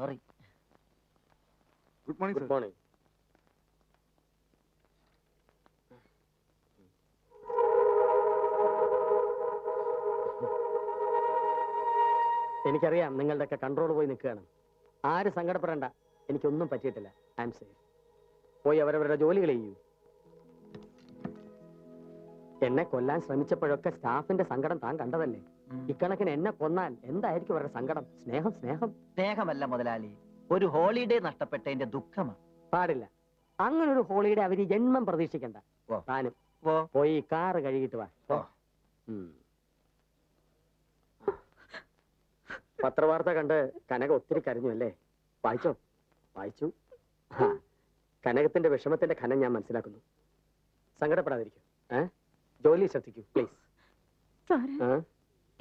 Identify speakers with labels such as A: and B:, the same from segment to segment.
A: Sorry.
B: Good morning.
C: Good morning. എനിക്കറിയാം നിങ്ങളുടെയൊക്കെ control പോയി നിൽക്കുകയാണ്. ആര് സങ്കടപ്പെടേണ്ട, എനിക്കൊന്നും പറ്റിയിട്ടില്ല. I am safe. പോയി അവരവരുടെ ജോലികൾ ചെയ്യൂ. എന്നെ കൊല്ലാൻ ശ്രമിച്ചപ്പോഴൊക്കെ സ്റ്റാഫിന്റെ സങ്കടം താൻ കണ്ടതല്ലേ? ഇക്കണക്കിന് എന്നെ കൊന്നാൽ എന്തായിരിക്കും അവരുടെ സങ്കടം? സ്നേഹം സ്നേഹം
A: സ്നേഹമല്ല മുതലാളി, ഒരു ഹോളിഡേ നഷ്ടപ്പെട്ടതിന്റെ ദുഃഖമാണ്.
C: പാടില്ല. അങ്ങനെ ഒരു ഹോളിഡേ അവര് ജന്മം പ്രതീക്ഷിക്കണ്ട. താനും പോയി കാറ് കഴുകിട്ട് വാ. പത്രവാർത്ത കണ്ട് കനക ഒത്തിരി കരഞ്ഞു അല്ലേ? വായിച്ചോ? വായിച്ചു. കനകത്തിന്റെ വിഷമത്തിന്റെ ഖനം ഞാൻ മനസ്സിലാക്കുന്നു. സങ്കടപ്പെടാതിരിക്കും. ജോലി ശ്രദ്ധിക്കൂ പ്ലീസ്.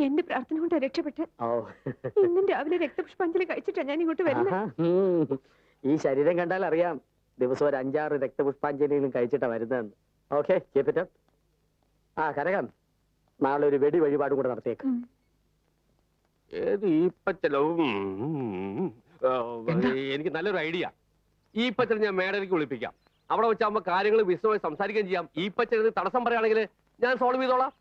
D: എന്റെ പ്രാർത്ഥന കൊണ്ട് രക്ഷപ്പെട്ട് ഇന്നും രാവിലെ രക്തപുഷ്പാഞ്ജലി കഴിച്ചിട്ടാ ഞാൻ ഇങ്ങോട്ട് വരുന്നത്.
C: ഈ ശരീരം കണ്ടാൽ അറിയാം ദിവസം ഒരു 5-6 രക്തപുഷ്പാഞ്ജലികളും കഴിച്ചിട്ടാ വരുന്നതെന്ന്. Okay, keep it up. Kanakam, നാളെ ഒരു വെടി വഴിപാടും കൂടെ നടത്തിയേക്ക്.
E: എനിക്ക് നല്ലൊരു ഐഡിയ. ഈ പച്ചൻ ഞാൻ മേടലേക്ക് വിളിപ്പിക്കാം. അവിടെ വെച്ചാകുമ്പോ കാര്യങ്ങൾ വിശദമായി സംസാരിക്കുകയും ചെയ്യാം. ഈ പച്ചന് തടസ്സം പറയുകയാണെങ്കിൽ ഞാൻ സോൾവ് ചെയ്തോളാം.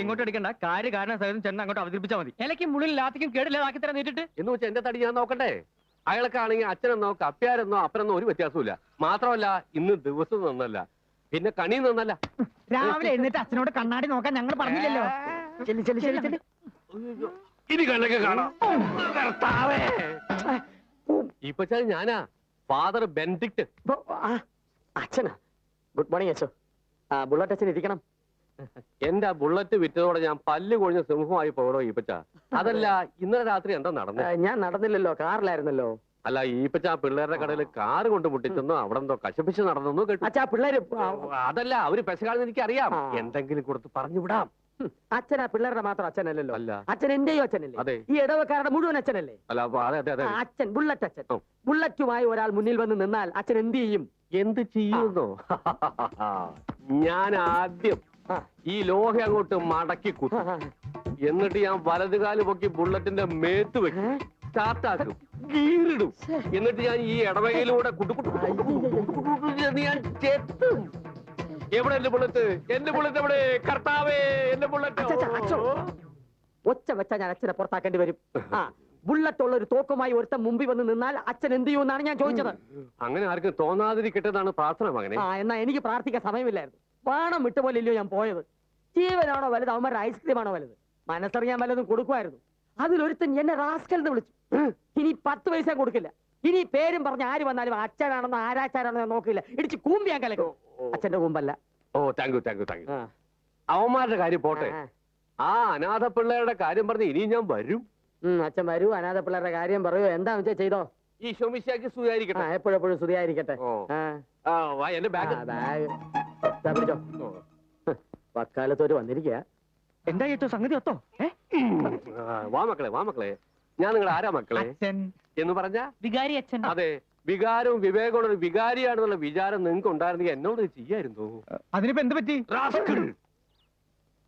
F: ഇങ്ങോട്ട് അടിക്കണ്ട. കാരണം ചെന്ന് അങ്ങോട്ട് അവതരിപ്പിച്ചാൽ മതി. ഇലയ്ക്കും മുള്ളിൽ ലാത്തിക്കും കേടില്ലാതാക്കി തരാൻ നേരിട്ട്
E: എന്ന് വെച്ചാൽ എന്റെ തടി ഞാൻ നോക്കട്ടെ. അയാളൊക്കെ ആണെങ്കിൽ അച്ഛനെന്നോ കപ്പ്യാരെന്നോ അപ്പനെന്നോ ഒരു വ്യത്യാസമില്ല. മാത്രമല്ല ഇന്ന് ദിവസം നന്നല്ല, പിന്നെ കണി നന്നല്ല.
F: രാവിലെ എഴുന്നേറ്റ് അച്ഛനോട് കണ്ണാടി നോക്കാൻ ഞങ്ങൾ പറഞ്ഞില്ലല്ലോ.
E: ഇനി കണ്ണൊക്കെ കാണാം. ഈ പച്ചാൽ ഞാനാ, ഫാദർ ബെനഡിക്ട്.
C: അച്ഛനാ? ഗുഡ് മോർണിംഗ് അച്ഛോ. ബുള്ളറ്റ് അച്ഛൻ ഇരിക്കണം.
E: എന്റെ ബുള്ളറ്റ് വിറ്റതോടെ ഞാൻ പല്ല് കൊഴിഞ്ഞ സിംഹമായി പോകണോ ഈപ്പച്ച? അതല്ല, ഇന്നലെ രാത്രി എന്താ നടന്നത്?
C: ഞാൻ നടന്നില്ലല്ലോ, കാറിലായിരുന്നല്ലോ.
E: അല്ല, ഈപ്പച്ച പിള്ളേരുടെ കടയിൽ കാറ് കൊണ്ട് മുട്ടിച്ചെന്നോ അവിടെ എന്തോ കശപിച്ച് നടന്നെന്നോ കേട്ടു.
C: അച്ഛാ പിള്ളേര്
E: അതല്ല, അവര് പെശകാണെന്ന് എനിക്കറിയാം. എന്തെങ്കിലും കൊടുത്ത് പറഞ്ഞുവിടാം.
C: അച്ഛനാ പിള്ളേരുടെ മാത്രം അച്ഛനല്ലല്ലോ.
E: അല്ല,
C: അച്ഛൻ എന്റെയും അച്ഛനല്ലേ? ഈ ഇടവക്കാരുടെ മുഴുവൻ അച്ഛനല്ലേ?
E: അല്ല,
C: അച്ഛൻ ബുള്ളറ്റ് അച്ഛൻ. ബുള്ളറ്റുമായി ഒരാൾ മുന്നിൽ വന്ന് നിന്നാൽ അച്ഛൻ എന്ത് ചെയ്യും?
E: എന്ത് ചെയ്യുന്നോ? ഞാൻ ആദ്യം ഈ ലോഹ അങ്ങോട്ട് മടക്കി കുത്തും. എന്നിട്ട് ഞാൻ വലതുകാല് പൊക്കി ബുള്ളറ്റിന്റെ മേത്ത് വെക്കും, സ്റ്റാർട്ടാക്കും, ഗീറിടും. എന്നിട്ട് ഞാൻ ഈ ഇടവകയിലൂടെ ഞാൻ ചെത്തും. എവിടെ എന്റെ ബുള്ളറ്റ്? എന്റെ ബുള്ളറ്റ് എവിടെ? കർത്താവേ, എന്റെ ബുള്ളറ്റ്!
C: ഒച്ച വെച്ചാ ഞാൻ അച്ഛനെ പുറത്താക്കേണ്ടി വരും. ബുള്ളറ്റ് ഉള്ള ഒരു തോക്കുമായി ഒരുത്തൻ മുമ്പിൽ വന്ന് നിന്നാൽ അച്ഛൻ എന്ത് ചെയ്യുമെന്നാണ് ഞാൻ ചോദിച്ചത്.
E: അങ്ങനെ ആർക്കും തോന്നാതിരിക്കട്ടെന്നാണ് പ്രാർത്ഥന മകനെ.
C: എന്നാ എനിക്ക് പ്രാർത്ഥിക്കാൻ സമയമില്ലായിരുന്നു. ബാണം വിട്ടുപോലെ ഇല്ലയോ ഞാൻ പോയത്? ജീവനാണോ വലുത്, അവന്മാരുടെ ഐസ്ക്രീം ആണോ വലുത്? മനസ്സറിയാൻ വല്ലതും കൊടുക്കുമായിരുന്നു. അതിലൊരുത്തൻ എന്നെ റാസ്കൽ എന്ന് വിളിച്ചു. ഇനി 10 പൈസ കൊടുക്കില്ല. ഇനി പേരും പറഞ്ഞ് ആര് വന്നാലും അച്ഛനാണെന്നോ ആരാച്ചാരാണെന്നോ നോക്കില്ല, ഇടിച്ച് കൂമ്പിയാൻ കലക്കും. അച്ഛന്റെ കൂമ്പല്ല.
E: Thank you. അവന്മാരുടെ കാര്യം പോട്ടെ, അനാഥ പിള്ളേരുടെ കാര്യം പറഞ്ഞ് ഇനിയും ഞാൻ വരും.
C: അച്ഛൻ വരൂ, അനാഥ പിള്ളേരുടെ കാര്യം പറയൂ. എന്താന്ന് വെച്ചാൽ ചെയ്തോ.
E: ഈ ശോമിശാക്ക് സ്തുതിയായിരിക്കട്ടെ.
C: എപ്പോഴെപ്പോഴും സ്തുതിയായിരിക്കട്ടെ.
E: എന്റെ ബാഗ്
C: പിടിച്ചോ. വക്കാലത്തോര് വന്നിരിക്കുക.
F: എന്താ കേട്ടോ സംഗതി ഒത്തോ?
E: വാ മക്കളെ. ഞാൻ നിങ്ങളുടെ ആരാ മക്കളെ എന്ന് പറഞ്ഞ
F: വികാരി അച്ഛൻ.
E: അതെ, വികാരവും വിവേകവും ഒരു വികാരിയാണെന്നുള്ള വിചാരം നിങ്ങൾക്ക് ഉണ്ടായിരുന്നെങ്കിൽ എന്നോട് ചെയ്യായിരുന്നു.
F: അതിനിപ്പോ എന്ത് പറ്റി?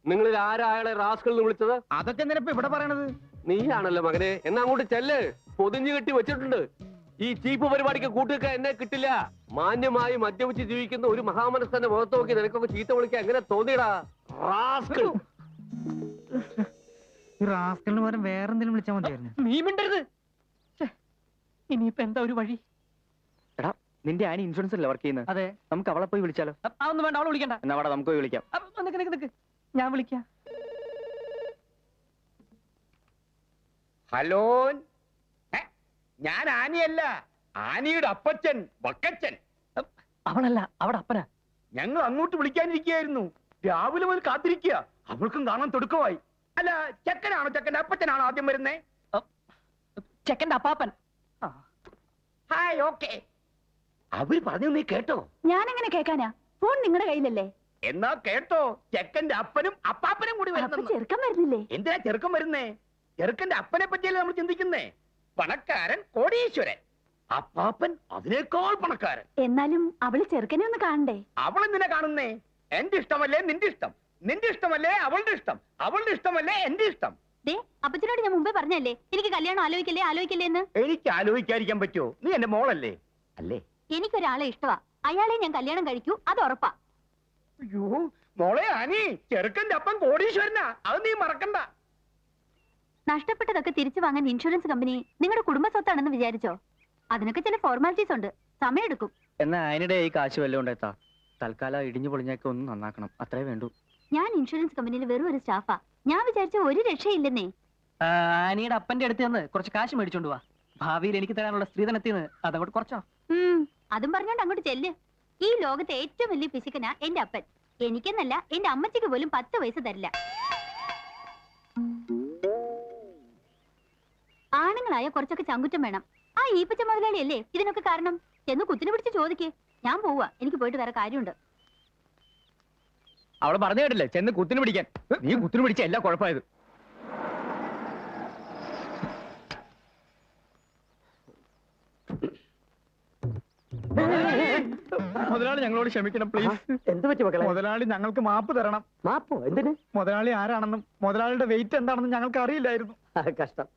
E: നിങ്ങളിൽ ആരാ അയാളെ റാസ്കൽ എന്ന് വിളിച്ചത്?
F: അതൊക്കെ എന്തിനാ ഇവിടെ പറയണത്?
E: നീയാണല്ലോ മകനെ. എന്നാ അങ്ങോട്ട് ചെല്ല്. പൊതിഞ്ഞു കെട്ടി വെച്ചിട്ടുണ്ട്. ഈ ചീപ്പ് പരിപാടിക്ക് കൂട്ടുക എന്നെ കിട്ടില്ല. മാന്യമായി മദ്യപിച്ച് ജീവിക്കുന്ന ഒരു മഹാമനസ്സന്റെ മുഖത്ത് നോക്കി നിനക്കൊക്കെ ചീത്ത വിളിക്കാൻ എങ്ങനെ തോന്നിയടാ റാസ്കൽ?
F: റാസ്കലിന് പകരം വേറെന്തെങ്കിലും വിളിച്ചാൽ മതിയായിരുന്നു.
A: നീ മിണ്ടരുത്. ഇനിയിപ്പോ എന്താ ഒരു വഴി?
F: എടാ, നിന്റെ ആനി ഇൻഷുറൻസ് അല്ലേ വർക്ക് ചെയ്യുന്നത്?
A: അതെ.
F: നമുക്ക് അവളെ പോയി വിളിച്ചാലോ?
A: അതൊന്നും വേണ്ട, അവളെ വിളിക്കണ്ട.
F: എന്നാ വാടാ, നമുക്ക് പോയി വിളിക്കാം.
A: നിക്ക്, ഞാൻ വിളിക്കാം.
G: ഹലോ, ഞാൻ ആനിയല്ല, ആനിയുടെ അപ്പച്ചൻ വക്കച്ചൻ.
A: അവളല്ല, അവിടെ അപ്പനാ.
G: ഞങ്ങൾ അങ്ങോട്ട് വിളിക്കാനിരിക്കുകയായിരുന്നു. രാവിലെ മുതൽ കാത്തിരിക്കുക. അവൾക്കും കാണാൻ തുടക്കമായി. അല്ല, ചെക്കനാണോ ചെക്കൻ്റെ അപ്പച്ചനാണോ ആദ്യം വരുന്നേ?
A: ചെക്കൻ്റെ അപ്പാപ്പൻ.
G: Hi, okay. അവര് പറഞ്ഞു നീ കേട്ടോ?
D: ഞാനെങ്ങനെ കേൾക്കാനാ? ഫോൺ നിങ്ങളുടെ കയ്യിലല്ലേ?
G: എന്നാ കേട്ടോ, ചെക്കന്റെ അപ്പനും അപ്പാപ്പനും കൂടി വരുന്നു.
D: ചെറുക്കം വരുന്നില്ലേ?
G: എന്തിനാ ചെറുക്കം വരുന്നേ? ചെറുക്കന്റെ അപ്പനെ പറ്റിയല്ലേ നമ്മൾ ചിന്തിക്കുന്നേ. പണക്കാരൻ, കോടീശ്വരൻ. അപ്പാപ്പൻ അതിനേക്കാൾ പണക്കാരൻ.
D: എന്നാലും അവള് ചെറുക്കനെ ഒന്ന് കാണണ്ടേ?
G: അവൾ എന്തിനാ കാണുന്നേ? എന്റെ ഇഷ്ടമല്ലേ നിന്റെ ഇഷ്ടം? നിന്റെ ഇഷ്ടമല്ലേ അവളുടെ ഇഷ്ടം? അവളുടെ ഇഷ്ടമല്ലേ എന്റെ ഇഷ്ടം?
H: ദേ അപ്പച്ചനോട് ഞാൻ മുമ്പേ പറഞ്ഞല്ലേ എനിക്ക് കല്യാണം ആലോചിക്കല്ലേ ആലോചിക്കല്ലേ എന്ന്.
G: എനിക്ക് ആലോചിക്കാതിരിക്കാൻ പറ്റുമോ? നീ എന്റെ മോളല്ലേ? അല്ലേ?
H: എനിക്കൊരാളെ ഇഷ്ടമാ, അയാളെ ഞാൻ കല്യാണം കഴിക്കൂ, അത് ഉറപ്പാ.
G: അയ്യോ മോളെ ആനി, ചെറുക്കന്റെ അപ്പം കോടീശ്വരനാ, അത് നീ മറക്കണ്ട.
H: നഷ്ടപ്പെട്ടതൊക്കെ തിരിച്ചു വാങ്ങാൻ ഇൻഷുറൻസ് കമ്പനി നിങ്ങളുടെ കുടുംബ സ്വത്താണെന്ന് വിചാരിച്ചോ? അതിനൊക്കെ ചില ഫോർമാലിറ്റീസ് ഉണ്ട്, സമയമെടുക്കും.
F: എന്നാ അതിനിടെ ഈ കാശ് വല്ലതും ഉണ്ടെത്താ. തൽക്കാലം ഇടിഞ്ഞു പൊളിഞ്ഞൊക്കെ ഒന്ന് നന്നാക്കണം, അത്രേ വേണ്ടൂ.
H: ഞാൻ ഇൻഷുറൻസ് കമ്പനിയിൽ വെറും ഒരു സ്റ്റാഫാ. ഞാൻ വിചാരിച്ച ഒരു രക്ഷയില്ലെന്നേ.
C: ആനിയുടെ അപ്പന്റെ അടുത്ത് നിന്ന് കുറച്ച് കാശ് മേടിച്ചോണ്ട് പോവാ. ഭാവിയിൽ എനിക്ക് തരാനുള്ള സ്ത്രീധനത്തിന് അതങ്ങോട്ട് കുറച്ചോ.
H: അതും പറഞ്ഞോണ്ട് അങ്ങോട്ട് ചെല്ല്. ഈ ലോകത്തെ ഏറ്റവും വലിയ പിശുക്കനാ എന്റെ അപ്പൻ. എനിക്കെന്നല്ല, എന്റെ അമ്മച്ചിക്ക് പോലും 10 പൈസ തരില്ല. ആണുങ്ങളായ കുറച്ചൊക്കെ ചങ്കുറ്റം വേണം. ആ ഈപ്പച്ച മുതലാളിയല്ലേ ഇതിനൊക്കെ കാരണം. ചെന്ന് കുത്തിനെ പിടിച്ച് ചോദിക്കേ. ഞാൻ പോവാ, എനിക്ക് പോയിട്ട് വേറെ കാര്യമുണ്ട്.
F: അവള് പറഞ്ഞു കേട്ടില്ലേ, ചെന്ന് കുത്തിന് പിടിക്കാൻ. നീ കുത്തിന് പിടിച്ച എല്ലാ കുഴപ്പമായത്. മുതലാളി ഞങ്ങളോട് ക്ഷമിക്കണം പ്ലീസ്.
C: എന്ത് പറ്റി മക്കളെ?
B: മുതലാളി ഞങ്ങൾക്ക് മാപ്പ് തരണം.
C: മാപ്പോ എന്തിന്?
B: മുതലാളി ആരാണെന്നും മുതലാളിയുടെ വെയിറ്റ് എന്താണെന്നും ഞങ്ങൾക്ക് അറിയില്ലായിരുന്നു.
C: കഷ്ടം.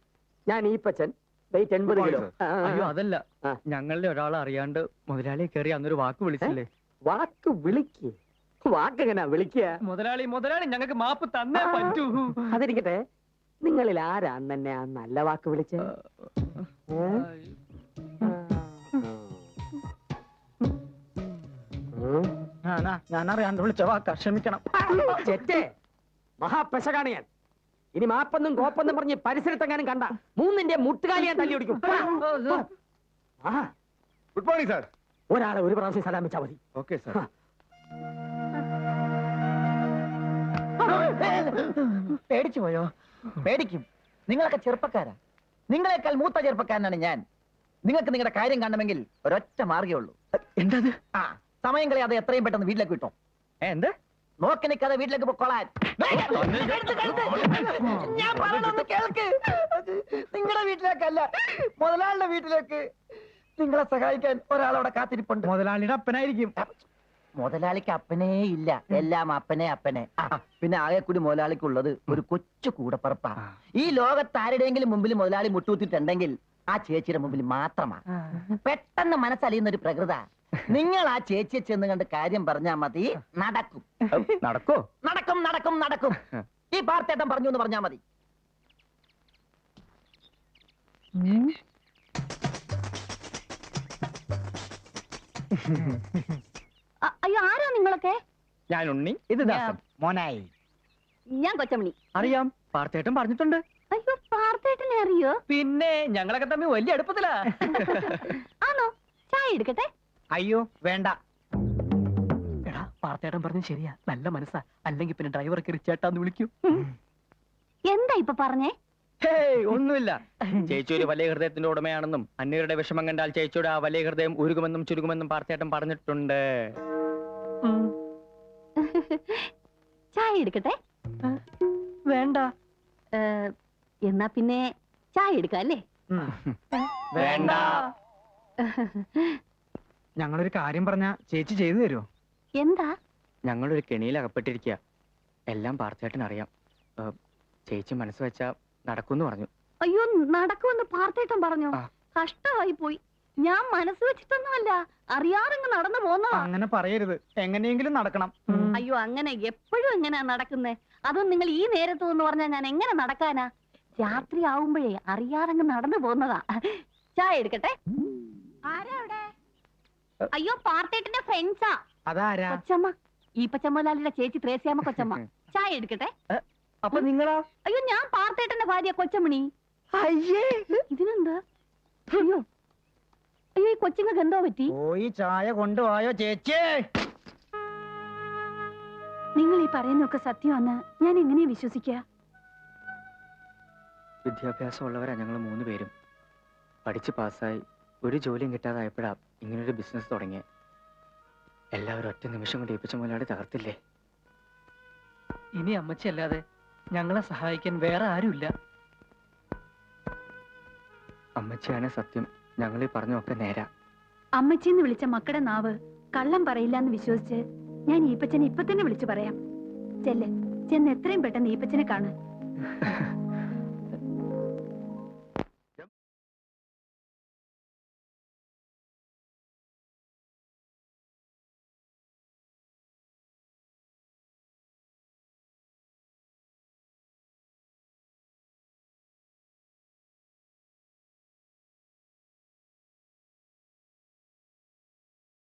C: ഞാൻ ഈപ്പച്ചൻ, വെയിറ്റ് 80 കിലോ.
F: അയ്യോ അതല്ല,
C: ആ.
F: ഞങ്ങളുടെ ഒരാളെ അറിയാണ്ട് മുതലാളിയെ കയറി അന്നൊരു വാക്ക് വിളിച്ചില്ലേ.
C: വാക്ക് വിളിക്ക്. വാക്ക് എങ്ങനാ വിളിക്കുക?
F: മുതലാളി മുതലാളി ഞങ്ങൾക്ക് മാപ്പ് തന്നേ പറ്റൂ.
C: അതിരിക്കട്ടെ, നിങ്ങളിൽ ആരാ തന്നെ ആ നല്ല വാക്ക് വിളിച്ച്?
B: ഞാൻ അറിയാണ്ട് വിളിച്ച വാക്കാ, ക്ഷമിക്കണം.
C: ചെറ്റേ, മഹാപെശകാണ് ഞാൻ. ഇനി മാപ്പൊന്നും കോപ്പൊന്നും പറഞ്ഞ് പരിസരത്തെങ്ങാനും കണ്ട മൂന്നിന്റെ മുട്ടുകാലി ഞാൻ തല്ലി ഓടിക്കും.
B: Good morning sir.
C: ഒരാളെ ഒരു പ്രാവശ്യം സലാം വെച്ചാൽ മതി.
B: Okay sir.
A: പേടിച്ചു പോയോ? പേടിക്കും. നിങ്ങളൊക്കെ ചെറുപ്പക്കാരാ. നിങ്ങളെക്കാൾ മൂത്ത ചെറുപ്പക്കാരനാണ് ഞാൻ. നിങ്ങൾക്ക് നിങ്ങളുടെ കാര്യം കാണണമെങ്കിൽ ഒരൊറ്റ മാർഗ്ഗേ ഉള്ളൂ.
F: എന്താ
A: ആ, സമയം കളയാതെ എത്രയും പെട്ടെന്ന് വീട്ടിലേക്ക് കിട്ടും.
F: എന്ത്
A: നോക്കി നിൽക്കാതെ വീട്ടിലേക്ക് പൊക്കോളാൻ. ഞാൻ പറയണൊന്ന് കേൾക്ക്. നിങ്ങളുടെ വീട്ടിലേക്കല്ല, മുതലാളിയുടെ വീട്ടിലേക്ക്. നിങ്ങളെ സഹായിക്കാൻ ഒരാളവിടെ കാത്തിരിപ്പുണ്ട്.
B: മുതലാളിയുടെ അപ്പനായിരിക്കും.
A: മുതലാളിക്ക് അപ്പനേ ഇല്ല, എല്ലാം അപ്പനെ അപ്പനെ. പിന്നെ ആകെ കൂടി മുതലാളിക്കുള്ളത് ഒരു കൊച്ചു കൂടപ്പറപ്പാ. ഈ ലോകത്ത് ആരുടെയെങ്കിലും മുമ്പിൽ മുതലാളി മുട്ടുകുത്തിട്ടുണ്ടെങ്കിൽ ആ ചേച്ചിയുടെ മുമ്പിൽ മാത്രമാ. പെട്ടെന്ന് മനസ്സലിയുന്ന ഒരു പ്രകൃത. നിങ്ങൾ ആ ചേച്ചിയെ ചെന്ന് കണ്ട് കാര്യം പറഞ്ഞാ മതി, നടക്കും.
F: നടക്കോ?
A: നടക്കും നടക്കും നടക്കും. ഈ പാർത്തേട്ടൻ പറഞ്ഞു എന്ന് പറഞ്ഞാ മതി.
H: അയ്യോ, ആരാ നിങ്ങളൊക്കെ?
F: ഞാൻ ഉണ്ണി, ഇത് ദാസൻ.
B: മോനായി.
H: ഞാൻ കൊച്ചമണി.
F: അറിയാം, പാർത്തേട്ടൻ പറഞ്ഞിട്ടുണ്ട്.
H: അയ്യോ, പാർത്തേട്ടനെ അറിയോ?
C: പിന്നെ ഞങ്ങളൊക്കെ തമ്മിൽ വലിയ അടുപ്പത്തിലാ.
H: ആണോ? ചായ എടുക്കട്ടെ?
C: അയ്യോ വേണ്ട. എടാ, പാർത്തേട്ടൻ പറഞ്ഞ ശരിയാ, നല്ല മനസ്സാ. അല്ലെങ്കിൽ പിന്നെ ഡ്രൈവർ കയറി ചേട്ടാന്ന് വിളിക്കൂ.
H: എന്താ ഇപ്പൊ പറഞ്ഞേ?
F: ഹേയ്, ഒന്നുമില്ല. ചേച്ചി ഒരു വലിയ ഹൃദയത്തിന്റെ ഉടമയാണെന്നും അന്യരുടെ വിഷമം കണ്ടാൽ ചേച്ചിയുടെ ആ വലിയ ഹൃദയം ഉരുകുമെന്നും ചുരുകുമെന്നും പാർത്തേട്ടൻ പറഞ്ഞിട്ടുണ്ട്.
H: ചായ എടുക്കട്ടെ?
C: വേണ്ട.
H: എന്നാ പിന്നെ ചായ എടുക്കാം അല്ലേ?
F: വേണ്ട.
B: ഞങ്ങളൊരു കാര്യം പറഞ്ഞ ചേച്ചി ചെയ്തു തരുമോ?
H: എന്താ?
F: ഞങ്ങളൊരു കെണിയിൽ അകപ്പെട്ടിരിക്കുക. എല്ലാം പാർത്തേട്ടൻ അറിയാം. ചേച്ചി മനസ്സ് വെച്ചാ നടക്കുമെന്ന് പറഞ്ഞു.
H: അയ്യോ, നടക്കുമെന്ന് പാർത്തേട്ടൻ പറഞ്ഞോ?
F: ആ.
H: കഷ്ടമായി പോയി. ഞാൻ മനസ്സ് വെച്ചിട്ടൊന്നുമല്ല, അറിയാറങ്ങ് നടന്നു പോന്നതാ.
B: അങ്ങനെ പറയരുത്, എങ്ങനെയെങ്കിലും നടക്കണം.
H: അയ്യോ, അങ്ങനെ എപ്പോഴും എങ്ങനെയാ നടക്കുന്നേ? അതും നിങ്ങൾ ഈ നേരത്ത് എന്ന് പറഞ്ഞാൽ ഞാൻ എങ്ങനെ നടക്കാനാ? രാത്രി ആവുമ്പോഴേ അറിയാറങ്ങ് നടന്നു പോന്നതാ. ചായ എടുക്കട്ടെ? ആരാ അവിടെ? അയ്യോ, പാർത്തേട്ടന്റെ ഫ്രണ്ട്സാ.
B: അതാരാ?
H: കൊച്ചമ്മ, ഈ പച്ചമ്മലാലിയുടെ ചേച്ചി ത്രേസ്യാമ്മ കൊച്ചമ്മ. ചായ എടുക്കട്ടെ?
F: അപ്പൊ നിങ്ങളാ?
H: അയ്യോ, ഞാൻ പാർത്തേട്ടന്റെ ഭാര്യ കൊച്ചമണി. ഇതിനെന്താ? അയ്യോ അയ്യോ, ഈ കൊച്ചിങ്ങൾക്ക് എന്തോ പറ്റി?
B: പോയി ചായ കൊണ്ടുപോയോ ചേച്ചി?
H: നിങ്ങൾ ഈ പറയുന്നൊക്കെ സത്യമാണെന്ന് ഞാൻ എങ്ങനെയാ വിശ്വസിക്കുക?
F: വിദ്യാഭ്യാസമുള്ളവരാ ഞങ്ങൾ 3 പേരും. പഠിച്ച് പാസ്സായി ഒരു ജോലിയും കിട്ടാതായപ്പോഴാ ഇങ്ങനൊരു ബിസിനസ് തുടങ്ങിയ. എല്ലാവരും ഒറ്റ നിമിഷം കൊണ്ട് ഏൽപ്പിച്ച മുതലാളി തകർത്തില്ലേ.
C: ഇനി അമ്മച്ചി അല്ലാതെ ഞങ്ങളെ സഹായിക്കാൻ വേറെ ആരുമില്ല.
F: അമ്മച്ചിയാണ് സത്യം. ഞങ്ങളീ പറഞ്ഞൊക്കെ നേരാ.
D: അമ്മച്ചിന്ന് വിളിച്ച മക്കളുടെ നാവ് കള്ളം പറയില്ല എന്ന് വിശ്വസിച്ച് ഞാൻ ഈപ്പച്ചനെ ഇപ്പൊ തന്നെ വിളിച്ചു പറയാം. ചെല്ല്, ചെന്ന് എത്രയും പെട്ടെന്ന് ഈപ്പച്ചനെ കാണാൻ.